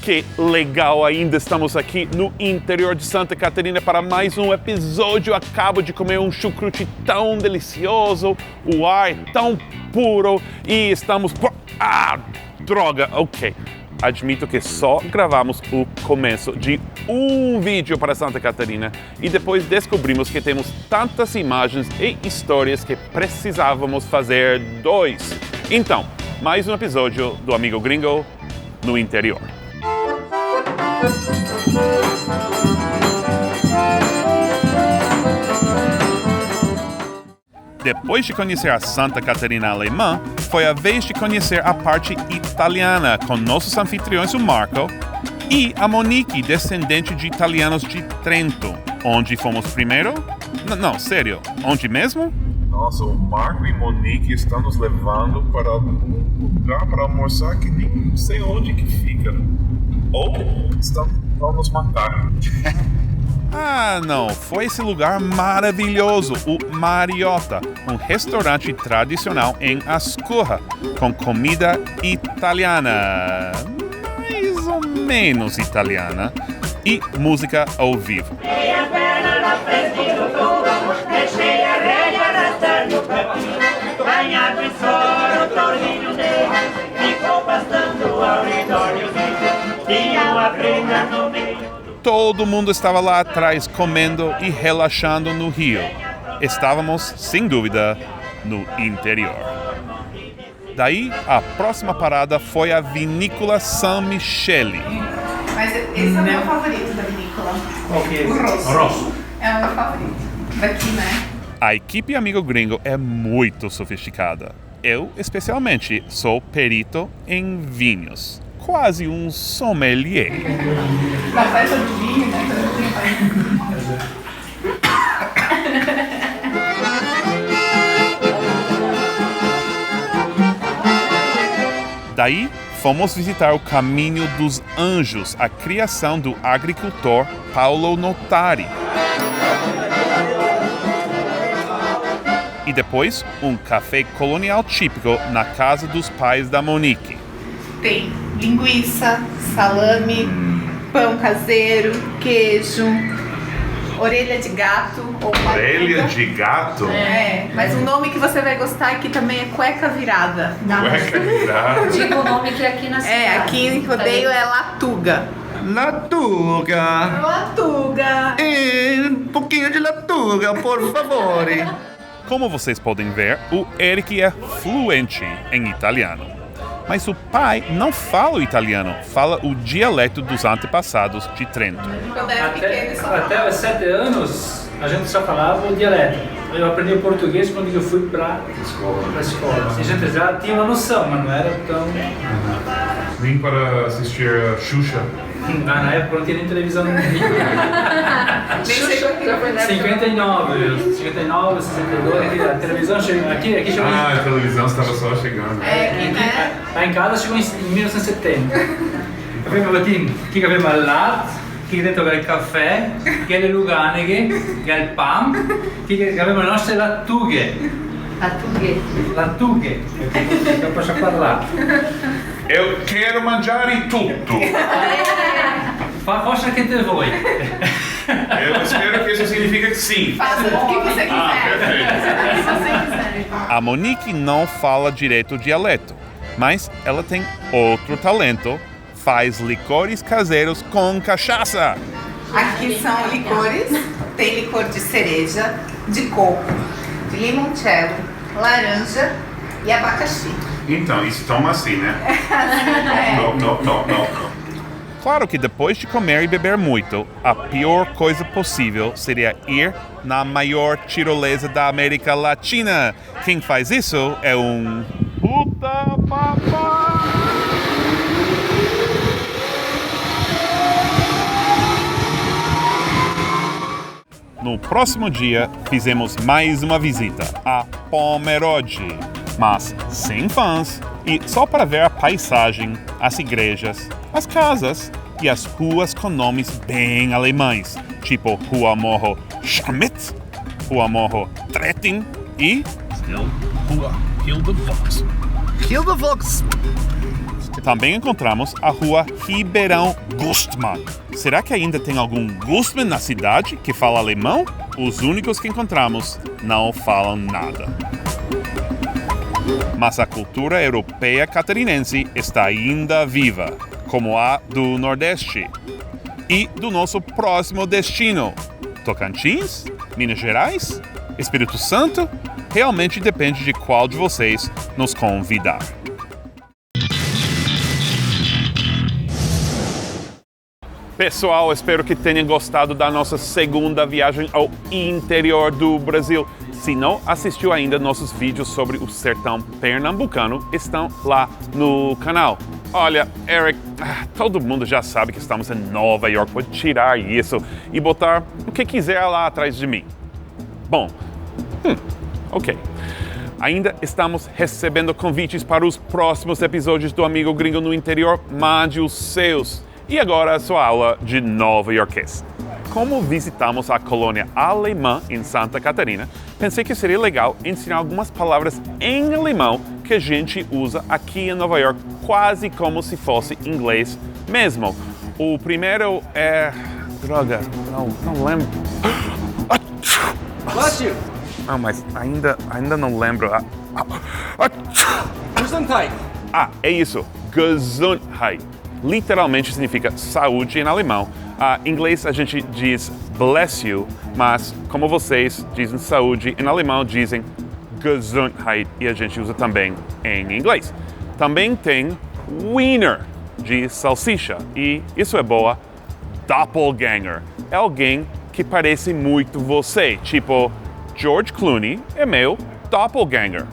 Que legal, ainda estamos aqui no interior de Santa Catarina para mais um episódio. Acabo de comer um chucrute tão delicioso, o ar é tão puro e estamos... droga, ok. Admito que só gravamos o começo de um vídeo para Santa Catarina e depois descobrimos que temos tantas imagens e histórias que precisávamos fazer dois. Então, mais um episódio do Amigo Gringo no interior. Depois de conhecer a Santa Catarina alemã, foi a vez de conhecer a parte italiana com nossos anfitriões, o Marco e a Monique, descendente de italianos de Trento. Onde fomos primeiro? Não, sério, onde mesmo? Nossa, o Marco e Monique estão nos levando para um lugar para almoçar que nem sei onde que fica. Ou vão nos matar. Não, foi esse lugar maravilhoso, o Mariota, um restaurante tradicional em Ascurra, com comida italiana, mais ou menos italiana, e música ao vivo. Todo mundo estava lá atrás comendo e relaxando no rio. Estávamos, sem dúvida, no interior. Daí, a próxima parada foi a Vinícola San Michele. Mas esse é o meu favorito da vinícola. Qual que é? O Rosso. É o meu favorito. Daqui, né? A equipe Amigo Gringo é muito sofisticada. Eu, especialmente, sou perito em vinhos. Quase um sommelier. Da festa de vinho, né? Daí, fomos visitar o Caminho dos Anjos, a criação do agricultor Paulo Notari. E depois, um café colonial típico na casa dos pais da Monique. Tem linguiça, salame, pão caseiro, queijo, orelha de gato ou Orelha de gato? mas o nome que você vai gostar aqui também é cueca virada. Cueca virada. Digo o nome que aqui na cidade. Aqui em Rodeio é latuga. Latuga. Latuga. Um pouquinho de latuga, por favor. Como vocês podem ver, o Eric é fluente em italiano. Mas o pai não fala o italiano, fala o dialeto dos antepassados de Trento. Quando era pequeno, só Até os 7 anos, a gente só falava o dialeto. Eu aprendi o português quando eu fui para a escola. A gente já tinha uma noção, mas não era tão... Nem para assistir a Xuxa. Na época não tinha nem televisão no Rio. nem sei o que já foi 59, 62, a televisão chegou aqui chegou A televisão estava só chegando. né? lá em casa chegou em 1970. Abbiamo aqui que abbiamo al latte, che dentro che è il caffè, che le luganeghe, che è il pan, che abbiamo le nostre lattughe. Lattughe, non posso parlare. Eu quero mangiare tutto. Fa cosa che te vuoi. Eu espero que isso significa que sim. Faça o que você quiser. perfeito. Se você quiser. A Monique não fala direito o dialeto, mas ela tem outro talento. Faz licores caseiros com cachaça. Aqui são licores. Tem licor de cereja, de coco, de limoncello, laranja e abacaxi. Então, isso toma assim, né? Não. Claro que depois de comer e beber muito, a pior coisa possível seria ir na maior tirolesa da América Latina. Quem faz isso é um puta papá. No próximo dia, fizemos mais uma visita a Pomerode, mas sem fãs e só para ver a paisagem, as igrejas, as casas e as ruas com nomes bem alemães, tipo Rua Morro Schmidt, Rua Morro Tretting e Rua Hildevolks. Hildevolks. Também encontramos a rua Ribeirão Gustmann. Será que ainda tem algum Gustmann na cidade que fala alemão? Os únicos que encontramos não falam nada. Mas a cultura europeia catarinense está ainda viva, como a do Nordeste. E do nosso próximo destino, Tocantins? Minas Gerais? Espírito Santo? Realmente depende de qual de vocês nos convidar. Pessoal, espero que tenham gostado da nossa segunda viagem ao interior do Brasil. Se não assistiu ainda, nossos vídeos sobre o sertão pernambucano estão lá no canal. Olha, Eric, todo mundo já sabe que estamos em Nova York. Pode tirar isso e botar o que quiser lá atrás de mim. Bom, ok. Ainda estamos recebendo convites para os próximos episódios do Amigo Gringo no Interior. Mande os seus. E agora a sua aula de nova-iorquês. Como visitamos a colônia alemã em Santa Catarina, pensei que seria legal ensinar algumas palavras em alemão que a gente usa aqui em Nova York, quase como se fosse inglês mesmo. O primeiro é... droga, não lembro. Não, mas ainda não lembro. Gesundheit. É isso. Gesundheit. Literalmente significa saúde em alemão. Em inglês a gente diz bless you, mas como vocês dizem saúde, em alemão dizem Gesundheit e a gente usa também em inglês. Também tem Wiener, de salsicha, e isso é boa. Doppelganger é alguém que parece muito você, tipo George Clooney é meu doppelganger.